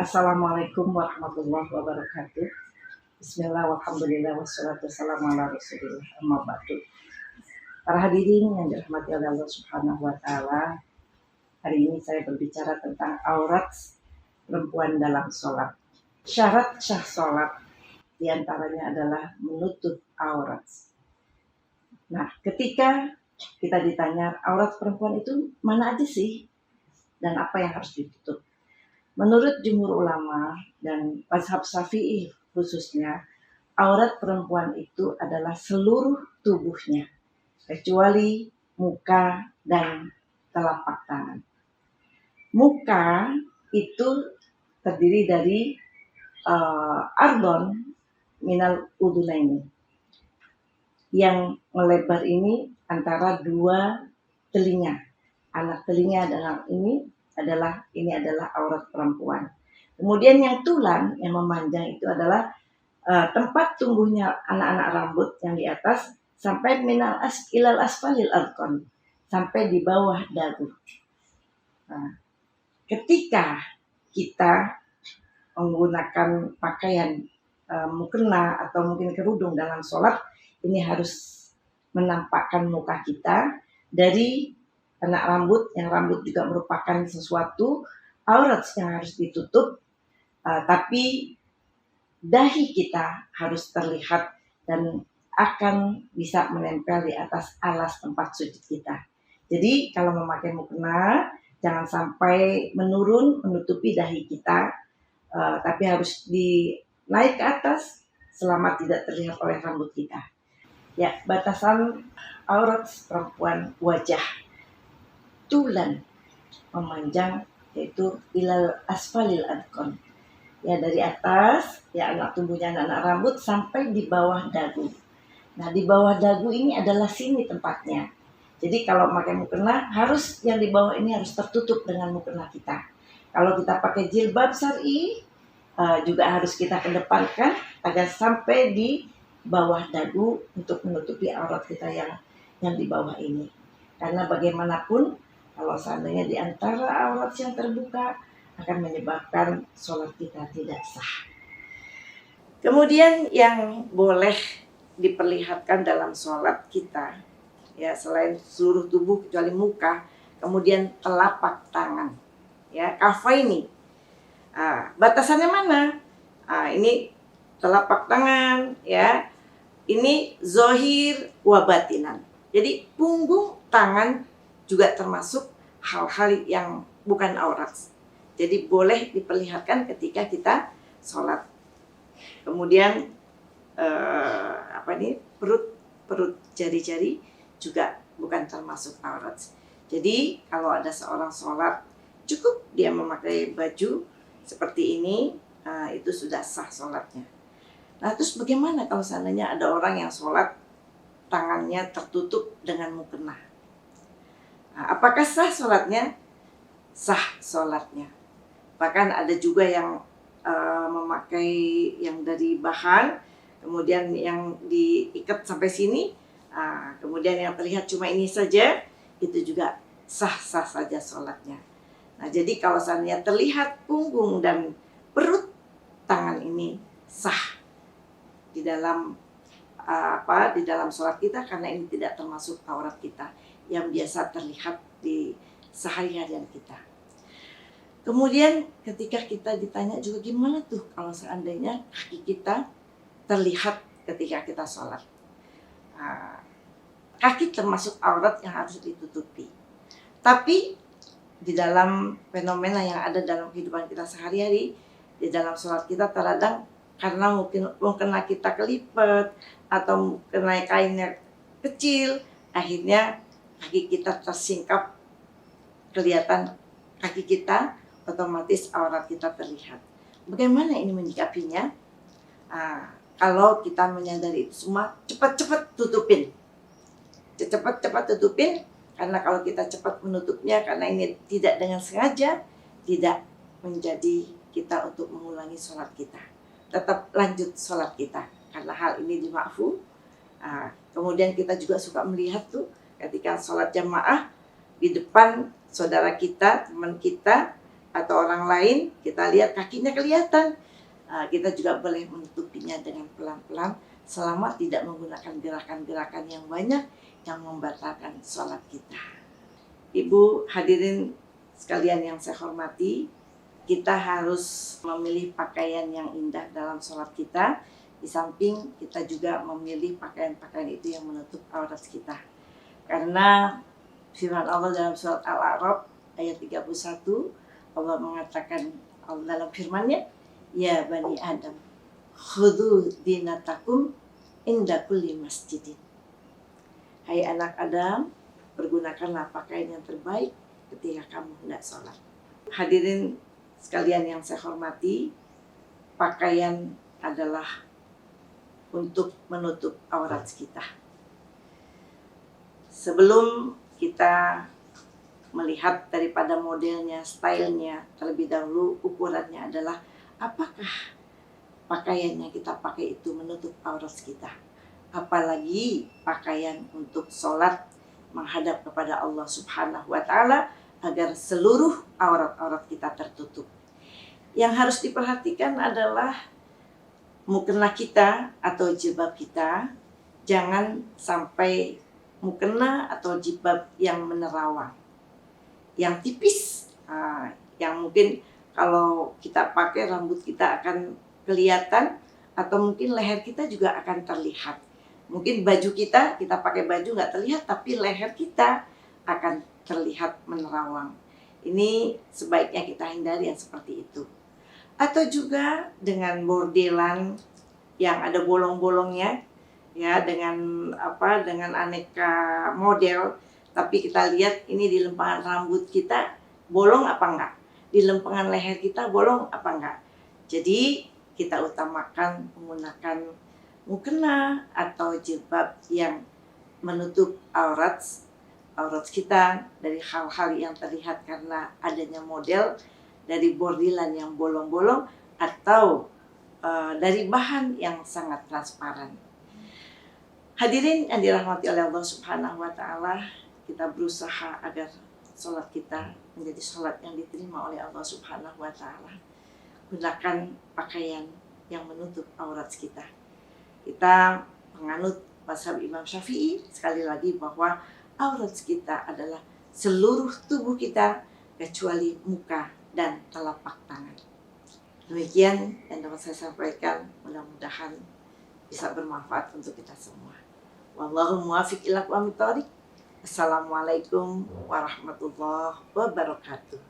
Assalamualaikum warahmatullahi wabarakatuh. Bismillah, walhamdulillah, wassalatu wassalamu ala rasulillah, amma ba'du. Para hadirin yang dirahmati oleh Allah Subhanahu wa Ta'ala, hari ini saya berbicara tentang aurat perempuan dalam sholat. Syarat sah sholat diantaranya adalah menutup aurat. Nah, ketika kita ditanya aurat perempuan itu mana aja sih dan apa yang harus ditutup? Menurut jumhur ulama dan mazhab Syafi'i khususnya, aurat perempuan itu adalah seluruh tubuhnya, kecuali muka dan telapak tangan. Muka itu terdiri dari ardon minal udunaini, yang melebar ini antara dua telinga. Anak telinga adalah aurat perempuan. Kemudian yang tulang yang memanjang itu adalah tempat tumbuhnya anak-anak rambut yang di atas sampai ilal asfalil arkon, sampai di bawah dagu. Nah, ketika kita menggunakan pakaian mukena atau mungkin kerudung dalam sholat, ini harus menampakkan muka kita dari anak rambut, yang rambut juga merupakan sesuatu aurat yang harus ditutup, tapi dahi kita harus terlihat dan akan bisa menempel di atas alas tempat sujud kita. Jadi kalau memakai mukena, jangan sampai menurun menutupi dahi kita, tapi harus naik ke atas selama tidak terlihat oleh rambut kita. Ya, batasan aurat perempuan wajah, tulan memanjang, yaitu ilal asfalil adkon, ya dari atas ya anak tumbuhnya anak rambut sampai di bawah dagu. Nah, di bawah dagu ini adalah sini tempatnya. Jadi kalau pakai mukena, harus yang di bawah ini harus tertutup dengan mukena kita. Kalau kita pakai jilbab syar'i, juga harus kita kedepankan agar sampai di bawah dagu untuk menutupi aurat kita yang di bawah ini. Karena bagaimanapun kalau seandainya di antara aurat yang terbuka akan menyebabkan sholat kita tidak sah. Kemudian yang boleh diperlihatkan dalam sholat kita, ya selain seluruh tubuh kecuali muka, kemudian telapak tangan, ya kafaini. Batasannya mana? Ini telapak tangan, ya. Ini zohir wa batinan. Jadi punggung tangan juga termasuk hal-hal yang bukan aurat. Jadi boleh diperlihatkan ketika kita sholat. Kemudian perut jari-jari juga bukan termasuk aurat. Jadi kalau ada seorang sholat, cukup dia memakai baju seperti ini, itu sudah sah sholatnya. Nah, terus bagaimana kalau seandainya ada orang yang sholat tangannya tertutup dengan mukena? Nah, apakah sah sholatnya? Sah sholatnya. Bahkan ada juga yang memakai yang dari bahan, kemudian yang diikat sampai sini, kemudian yang terlihat cuma ini saja, itu juga sah-sah saja sholatnya. Nah, jadi kalau seandainya terlihat punggung dan perut tangan ini sah di dalam sholat kita, karena ini tidak termasuk aurat kita yang biasa terlihat di sehari-harian kita. Kemudian ketika kita ditanya juga gimana tuh kalau seandainya kaki kita terlihat ketika kita sholat. Kaki termasuk aurat yang harus ditutupi. Tapi di dalam fenomena yang ada dalam kehidupan kita sehari-hari, di dalam sholat kita terkadang karena mukena kita kelipet atau kena kainnya kecil, akhirnya kaki kita tersingkap, kelihatan kaki kita, otomatis aurat kita terlihat. Bagaimana ini menyikapinya? Kalau kita menyadari itu semua, cepat-cepat tutupin. Cepat-cepat tutupin, karena kalau kita cepat menutupnya, karena ini tidak dengan sengaja, tidak menjadi kita untuk mengulangi sholat kita. Tetap lanjut sholat kita, karena hal ini dima'fu. Kemudian kita juga suka melihat tuh ketika sholat jamaah, di depan saudara kita, teman kita, atau orang lain, kita lihat kakinya kelihatan. Kita juga boleh menutupinya dengan pelan-pelan selama tidak menggunakan gerakan-gerakan yang banyak yang membatalkan sholat kita. Ibu hadirin sekalian yang saya hormati, kita harus memilih pakaian yang indah dalam sholat kita. Di samping kita juga memilih pakaian-pakaian itu yang menutup aurat kita. Karena firman Allah dalam surat Al-A'raf ayat 31, Allah mengatakan dalam firman-Nya, ya bani Adam, khudhu dinatakum inda kulli masjidin. Hai anak Adam, pergunakanlah pakaian yang terbaik ketika kamu hendak sholat. Hadirin sekalian yang saya hormati, pakaian adalah untuk menutup aurat kita. Sebelum kita melihat daripada modelnya, stylenya, terlebih dahulu ukurannya adalah apakah pakaian yang kita pakai itu menutup aurat kita. Apalagi pakaian untuk sholat menghadap kepada Allah Subhanahu wa Ta'ala agar seluruh aurat-aurat kita tertutup. Yang harus diperhatikan adalah mukena kita atau jilbab kita jangan sampai mukena atau jilbab yang menerawang, yang tipis, yang mungkin kalau kita pakai rambut kita akan kelihatan atau mungkin leher kita juga akan terlihat. Mungkin baju kita pakai baju nggak terlihat tapi leher kita akan terlihat menerawang. Ini sebaiknya kita hindari yang seperti itu. Atau juga dengan bordelan yang ada bolong-bolongnya, ya dengan aneka model, tapi kita lihat ini di lempengan rambut kita bolong apa enggak, di lempengan leher kita bolong apa enggak. Jadi kita utamakan menggunakan mukena atau jilbab yang menutup aurat kita dari hal-hal yang terlihat karena adanya model dari bordilan yang bolong-bolong atau dari bahan yang sangat transparan. Hadirin yang dirahmati oleh Allah Subhanahu wa Ta'ala, kita berusaha agar sholat kita menjadi sholat yang diterima oleh Allah Subhanahu wa Ta'ala. Gunakan pakaian yang menutup aurat kita. Kita menganut mazhab Imam Syafi'i sekali lagi bahwa aurat kita adalah seluruh tubuh kita kecuali muka dan telapak tangan. Demikian yang dapat saya sampaikan, mudah-mudahan bisa bermanfaat untuk kita semua. Wallahu muwaffiq ila aqwamit thoriq. Assalamualaikum warahmatullahi wabarakatuh.